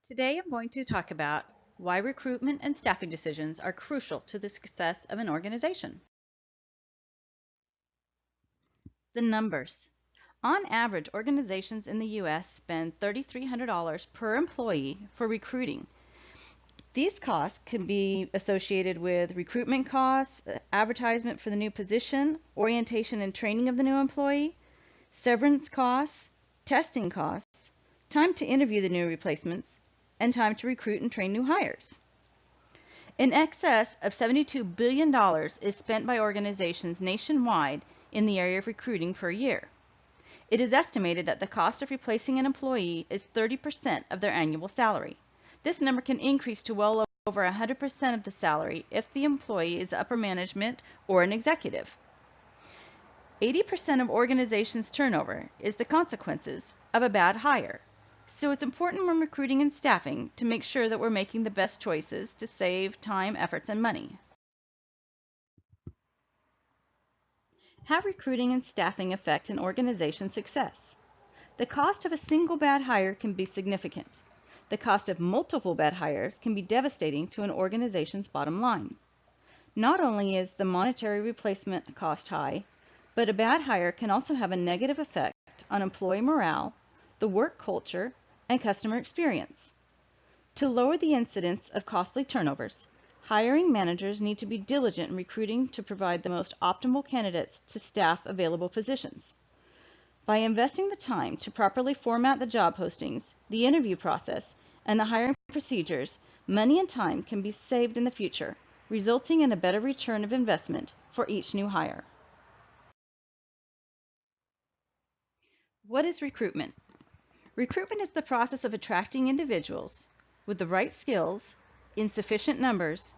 Today I'm going to talk about why recruitment and staffing decisions are crucial to the success of an organization. The numbers. On average, organizations in the U.S. spend $3,300 per employee for recruiting. These costs can be associated with recruitment costs, advertisement for the new position, orientation and training of the new employee, severance costs, testing costs, time to interview the new replacements, and time to recruit and train new hires. In excess of $72 billion is spent by organizations nationwide in the area of recruiting per year. It is estimated that the cost of replacing an employee is 30% of their annual salary. This number can increase to well over 100% of the salary if the employee is upper management or an executive. 80% of organizations' turnover is the consequences of a bad hire. So it's important when recruiting and staffing to make sure that we're making the best choices to save time, efforts, and money. How recruiting and staffing affect an organization's success? The cost of a single bad hire can be significant. The cost of multiple bad hires can be devastating to an organization's bottom line. Not only is the monetary replacement cost high, but a bad hire can also have a negative effect on employee morale, the work culture, and customer experience. To lower the incidence of costly turnovers, hiring managers need to be diligent in recruiting to provide the most optimal candidates to staff available positions. By investing the time to properly format the job postings, the interview process, and the hiring procedures, money and time can be saved in the future, resulting in a better return of investment for each new hire. What is recruitment? Recruitment is the process of attracting individuals with the right skills, in sufficient numbers,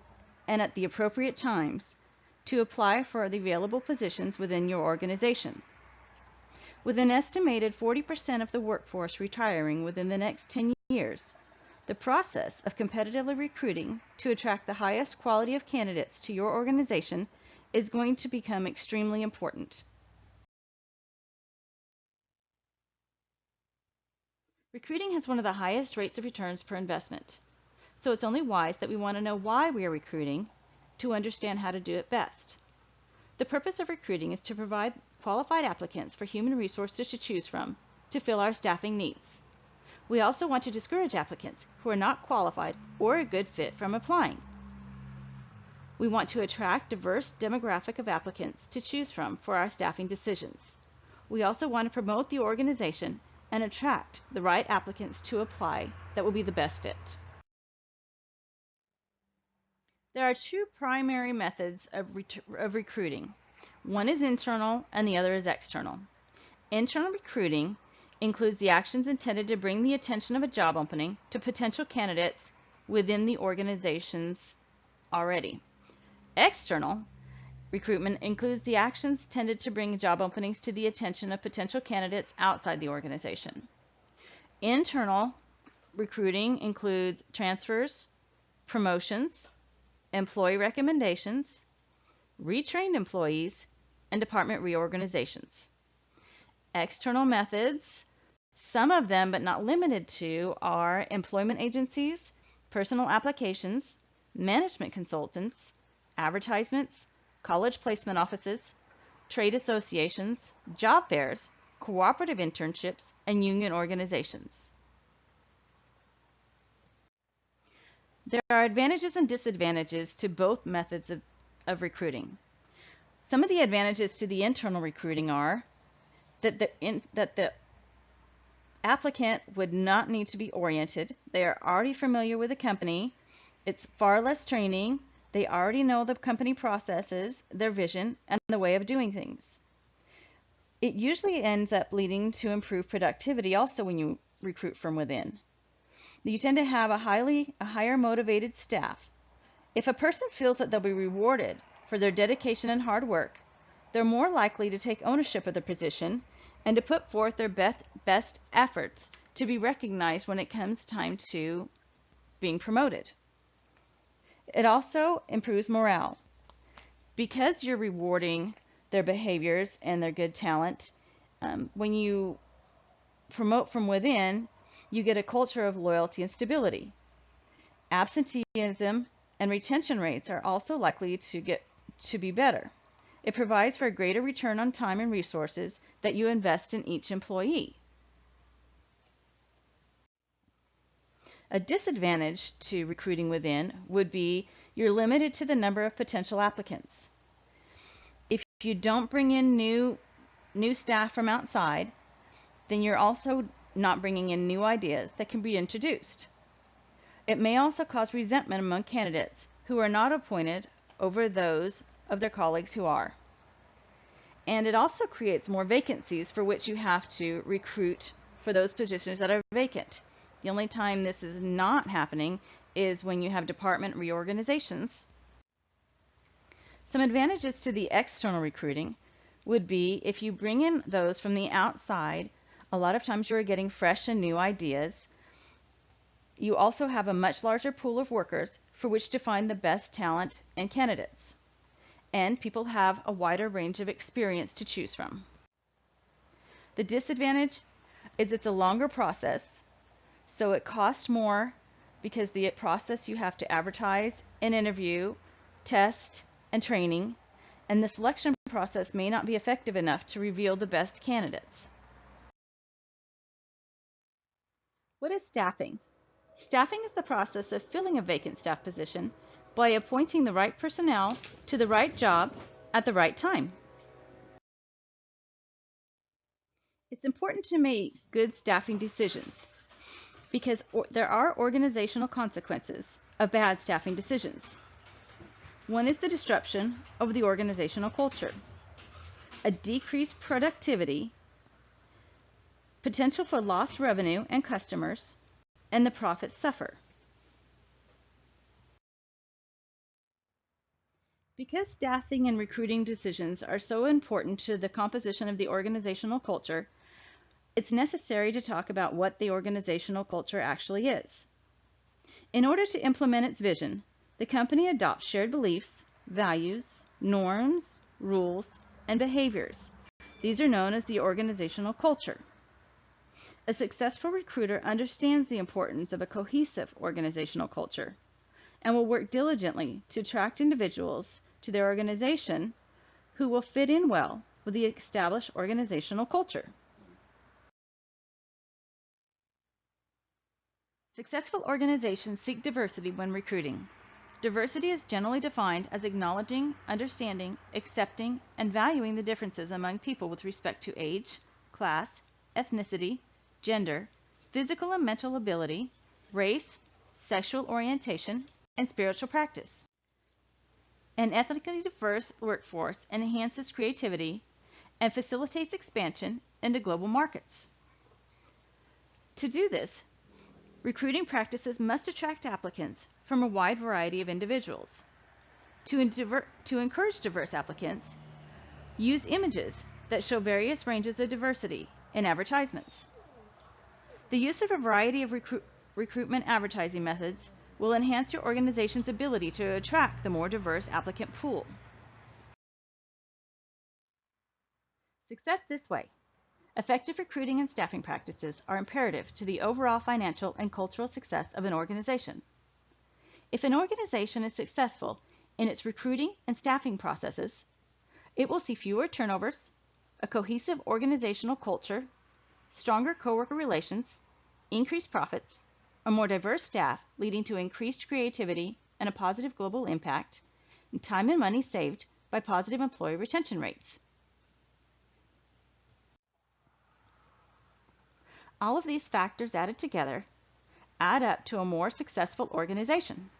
and at the appropriate times to apply for the available positions within your organization. With an estimated 40% of the workforce retiring within the next 10 years, the process of competitively recruiting to attract the highest quality of candidates to your organization is going to become extremely important. Recruiting has one of the highest rates of returns per investment, so it's only wise that we want to know why we are recruiting to understand how to do it best. The purpose of recruiting is to provide qualified applicants for human resources to choose from to fill our staffing needs. We also want to discourage applicants who are not qualified or a good fit from applying. We want to attract a diverse demographic of applicants to choose from for our staffing decisions. We also want to promote the organization and attract the right applicants to apply that will be the best fit. There are two primary methods of recruiting. One is internal and the other is external. Internal recruiting includes the actions intended to bring the attention of a job opening to potential candidates within the organizations already. External recruitment includes the actions tended to bring job openings to the attention of potential candidates outside the organization. Internal recruiting includes transfers, promotions, employee recommendations, retrained employees, and department reorganizations. External methods, some of them but not limited to, are employment agencies, personal applications, management consultants, advertisements, college placement offices, trade associations, job fairs, cooperative internships, and union organizations. There are advantages and disadvantages to both methods of recruiting. Some of the advantages to the internal recruiting are that the applicant would not need to be oriented. They are already familiar with the company. It's far less training. They already know the company processes, their vision, and the way of doing things. It usually ends up leading to improved productivity also when you recruit from within. You tend to have a higher motivated staff. If a person feels that they'll be rewarded for their dedication and hard work, they're more likely to take ownership of the position and to put forth their best efforts to be recognized when it comes time to being promoted. It also improves morale. Because you're rewarding their behaviors and their good talent, when you promote from within, You get a culture of loyalty and stability. Absenteeism and retention rates are also likely to be better. It provides for a greater return on time and resources that you invest in each employee. A disadvantage to recruiting within would be you're limited to the number of potential applicants. If you don't bring in new staff from outside, then you're also not bringing in new ideas that can be introduced. It may also cause resentment among candidates who are not appointed over those of their colleagues who are. And it also creates more vacancies for which you have to recruit for those positions that are vacant. The only time this is not happening is when you have department reorganizations. Some advantages to the external recruiting would be if you bring in those from the outside, a lot of times you are getting fresh and new ideas. You also have a much larger pool of workers for which to find the best talent and candidates. And people have a wider range of experience to choose from. The disadvantage is it's a longer process, so it costs more because the process you have to advertise and interview, test, and training, and the selection process may not be effective enough to reveal the best candidates. What is staffing? Staffing is the process of filling a vacant staff position by appointing the right personnel to the right job at the right time. It's important to make good staffing decisions because there are organizational consequences of bad staffing decisions. One is the disruption of the organizational culture, a decreased productivity, potential for lost revenue and customers, and the profits suffer. Because staffing and recruiting decisions are so important to the composition of the organizational culture, it's necessary to talk about what the organizational culture actually is. In order to implement its vision, the company adopts shared beliefs, values, norms, rules, and behaviors. These are known as the organizational culture. A successful recruiter understands the importance of a cohesive organizational culture and will work diligently to attract individuals to their organization who will fit in well with the established organizational culture. Successful organizations seek diversity when recruiting. Diversity is generally defined as acknowledging, understanding, accepting, and valuing the differences among people with respect to age, class, ethnicity, gender, physical and mental ability, race, sexual orientation, and spiritual practice. An ethnically diverse workforce enhances creativity and facilitates expansion into global markets. To do this, recruiting practices must attract applicants from a wide variety of individuals. To encourage diverse applicants, use images that show various ranges of diversity in advertisements. The use of a variety of recruitment advertising methods will enhance your organization's ability to attract the more diverse applicant pool. Success this way. Effective recruiting and staffing practices are imperative to the overall financial and cultural success of an organization. If an organization is successful in its recruiting and staffing processes, it will see fewer turnovers, a cohesive organizational culture, stronger coworker relations, increased profits, a more diverse staff leading to increased creativity and a positive global impact, and time and money saved by positive employee retention rates. All of these factors added together add up to a more successful organization.